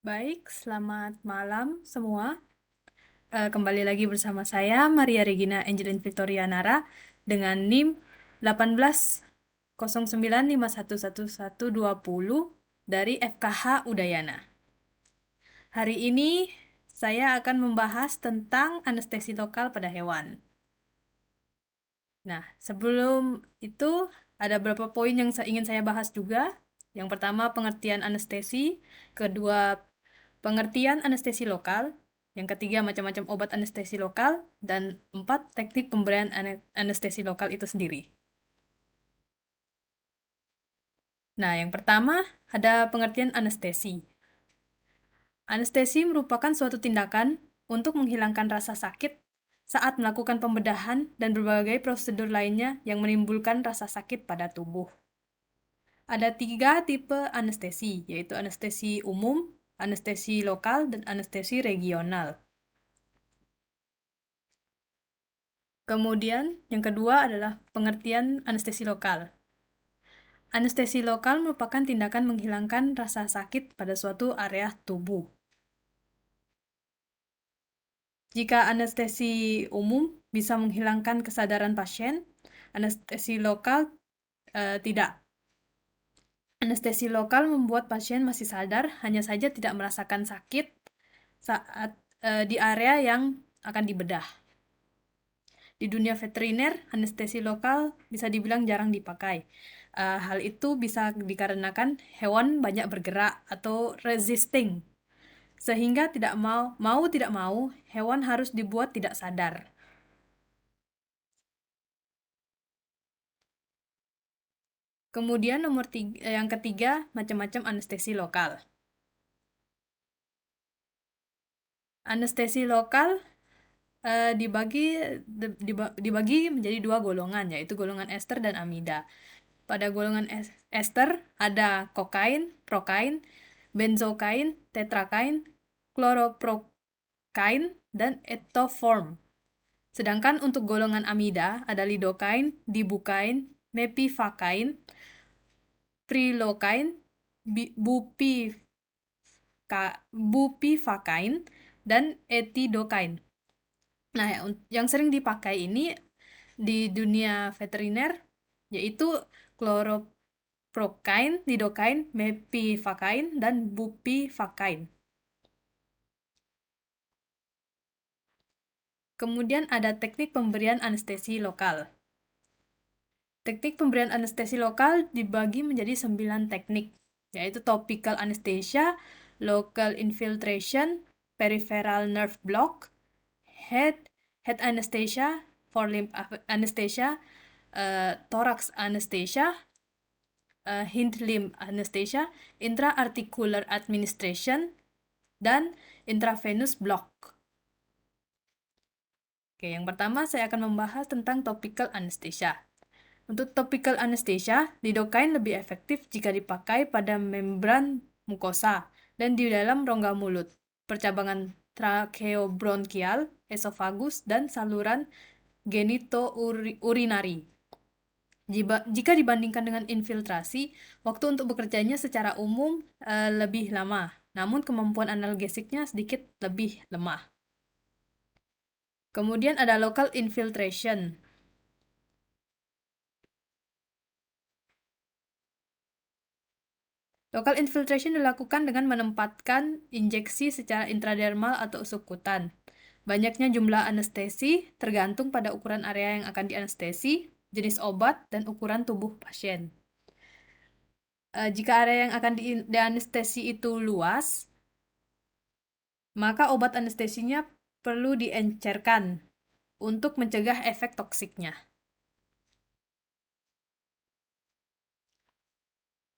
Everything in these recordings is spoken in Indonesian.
Baik, selamat malam semua. Kembali lagi bersama saya, Maria Regina Angelin Victoria Nara, dengan NIM 1809511120 dari FKH Udayana. Hari ini saya akan membahas tentang anestesi lokal pada hewan. Nah, sebelum itu ada beberapa poin yang ingin saya bahas juga. Yang pertama, pengertian anestesi. Kedua, pengertian anestesi lokal. Yang ketiga, macam-macam obat anestesi lokal. Dan empat, teknik pemberian anestesi lokal itu sendiri. Nah, yang pertama ada pengertian anestesi. Anestesi merupakan suatu tindakan untuk menghilangkan rasa sakit saat melakukan pembedahan dan berbagai prosedur lainnya yang menimbulkan rasa sakit pada tubuh. Ada 3 tipe anestesi, yaitu anestesi umum, anestesi lokal, dan anestesi regional. Kemudian, yang kedua adalah pengertian anestesi lokal. Anestesi lokal merupakan tindakan menghilangkan rasa sakit pada suatu area tubuh. Jika anestesi umum bisa menghilangkan kesadaran pasien, anestesi lokal tidak. Anestesi lokal membuat pasien masih sadar, hanya saja tidak merasakan sakit saat di area yang akan dibedah. Di dunia veteriner, anestesi lokal bisa dibilang jarang dipakai. Hal itu bisa dikarenakan hewan banyak bergerak atau resisting, sehingga tidak mau hewan harus dibuat tidak sadar. Kemudian yang ketiga, macam-macam anestesi lokal. Anestesi lokal dibagi menjadi 2 golongan, yaitu golongan ester dan amida. Pada golongan ester ada kokain, prokain, benzokain, tetrakain, chloroprokain, dan etoform. Sedangkan untuk golongan amida ada lidokain, dibukain, mepivakain, prilokain, bupivakain, dan etidokain. Nah, yang sering dipakai ini di dunia veteriner yaitu chloroprokain, lidokain, mepivakain, dan bupivakain. Kemudian ada teknik pemberian anestesi lokal. Teknik pemberian anestesi lokal dibagi menjadi 9 teknik, yaitu topical anesthesia, local infiltration, peripheral nerve block, head anesthesia, forelimb anesthesia, thorax anesthesia, hind limb anesthesia, intra-articular administration, dan intravenous block. Oke, yang pertama saya akan membahas tentang topical anesthesia. Untuk topical anesthesia, lidocaine lebih efektif jika dipakai pada membran mukosa dan di dalam rongga mulut, percabangan tracheobronchial, esofagus, dan saluran genitourinary. Jika dibandingkan dengan infiltrasi, waktu untuk bekerjanya secara umum lebih lama, namun kemampuan analgesiknya sedikit lebih lemah. Kemudian ada local infiltration. Local infiltration dilakukan dengan menempatkan injeksi secara intradermal atau subkutan. Banyaknya jumlah anestesi tergantung pada ukuran area yang akan dianestesi, jenis obat, dan ukuran tubuh pasien. Jika area yang akan dianestesi itu luas, maka obat anestesinya perlu diencerkan untuk mencegah efek toksiknya.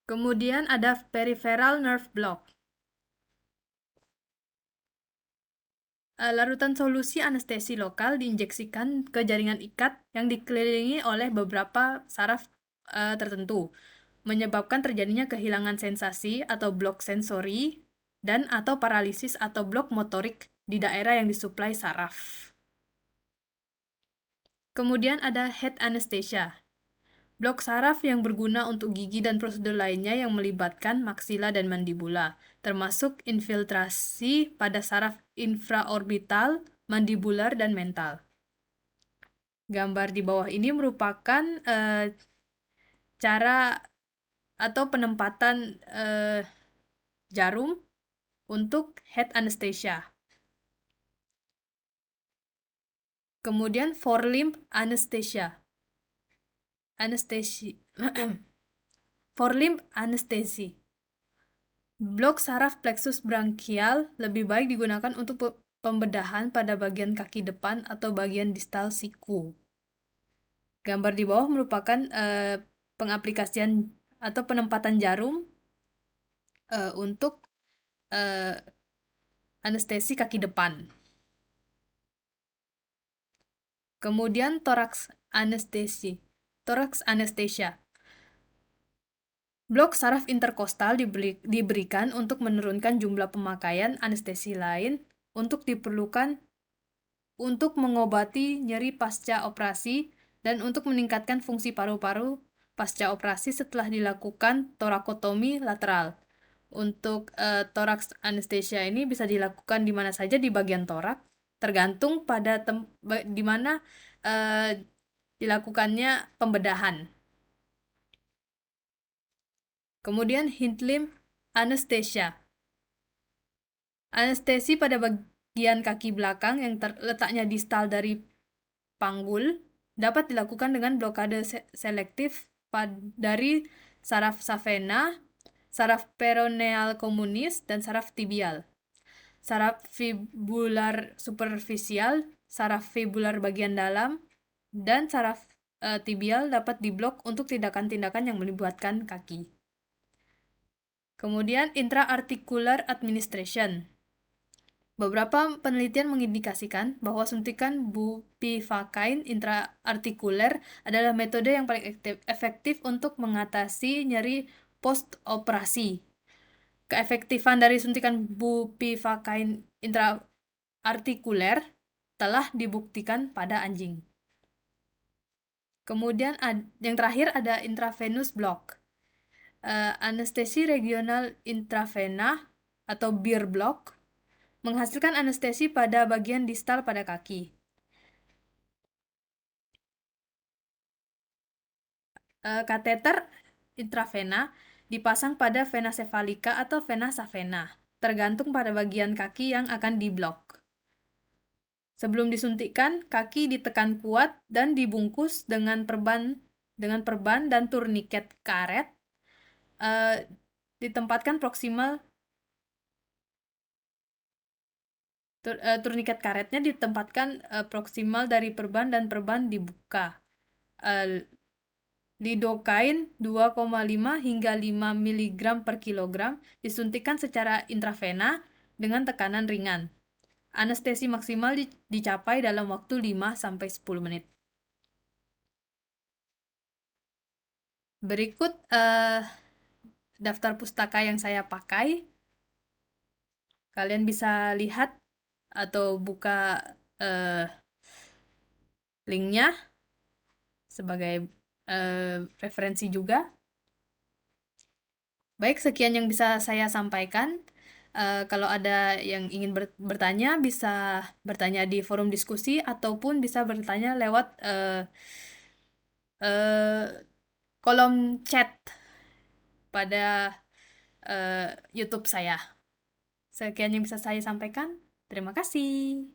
Kemudian ada peripheral nerve block. Larutan solusi anestesi lokal diinjeksikan ke jaringan ikat yang dikelilingi oleh beberapa saraf tertentu, menyebabkan terjadinya kehilangan sensasi atau blok sensori dan atau paralisis atau blok motorik di daerah yang disuplai saraf. Kemudian ada head anesthesia. Blok saraf yang berguna untuk gigi dan prosedur lainnya yang melibatkan maksila dan mandibula, termasuk infiltrasi pada saraf infraorbital, mandibular, dan mental. Gambar di bawah ini merupakan cara atau penempatan jarum untuk head anesthesia. Kemudian forelimb anesthesia. Forelimb anestesi. Blok saraf plexus branchial lebih baik digunakan untuk pembedahan pada bagian kaki depan atau bagian distal siku. Gambar di bawah merupakan pengaplikasian atau penempatan jarum untuk anestesi kaki depan. Kemudian toraks anestesi. Toraks anesthesia. Blok saraf interkostal diberikan untuk menurunkan jumlah pemakaian anestesi lain untuk diperlukan untuk mengobati nyeri pasca operasi dan untuk meningkatkan fungsi paru-paru pasca operasi setelah dilakukan torakotomi lateral. Untuk toraks anestesia ini bisa dilakukan di mana saja di bagian torak, tergantung pada di mana dilakukannya pembedahan. Kemudian hind limb anesthesia. Anestesi pada bagian kaki belakang yang letaknya distal dari panggul dapat dilakukan dengan blokade selektif dari saraf savena, saraf peroneal communis, dan saraf tibial. Saraf fibular superficial, saraf fibular bagian dalam, dan saraf tibial dapat diblok untuk tindakan-tindakan yang melibatkan kaki. Kemudian intra-articular administration. Beberapa penelitian mengindikasikan bahwa suntikan bupivacain intraartikuler adalah metode yang paling efektif untuk mengatasi nyeri post-operasi. Keefektifan dari suntikan bupivacain intraartikuler telah dibuktikan pada anjing. Kemudian yang terakhir ada intravenous block. Anestesi regional intravena atau beer block menghasilkan anestesi pada bagian distal pada kaki. Kateter intravena dipasang pada vena cephalika atau vena savena, tergantung pada bagian kaki yang akan diblok. Sebelum disuntikkan, kaki ditekan kuat dan dibungkus dengan perban dan turniket karet. Ditempatkan proksimal turniket karetnya ditempatkan proksimal dari perban dan perban dibuka. Lidocaine 2,5 hingga 5 mg per kilogram disuntikkan secara intravena dengan tekanan ringan. Anestesi maksimal dicapai dalam waktu 5-10 menit. Berikut daftar pustaka yang saya pakai. Kalian bisa lihat atau buka linknya sebagai referensi juga. Baik, sekian yang bisa saya sampaikan. Kalau ada yang ingin bertanya, bisa bertanya di forum diskusi ataupun bisa bertanya lewat kolom chat pada YouTube saya. Sekian yang bisa saya sampaikan. Terima kasih.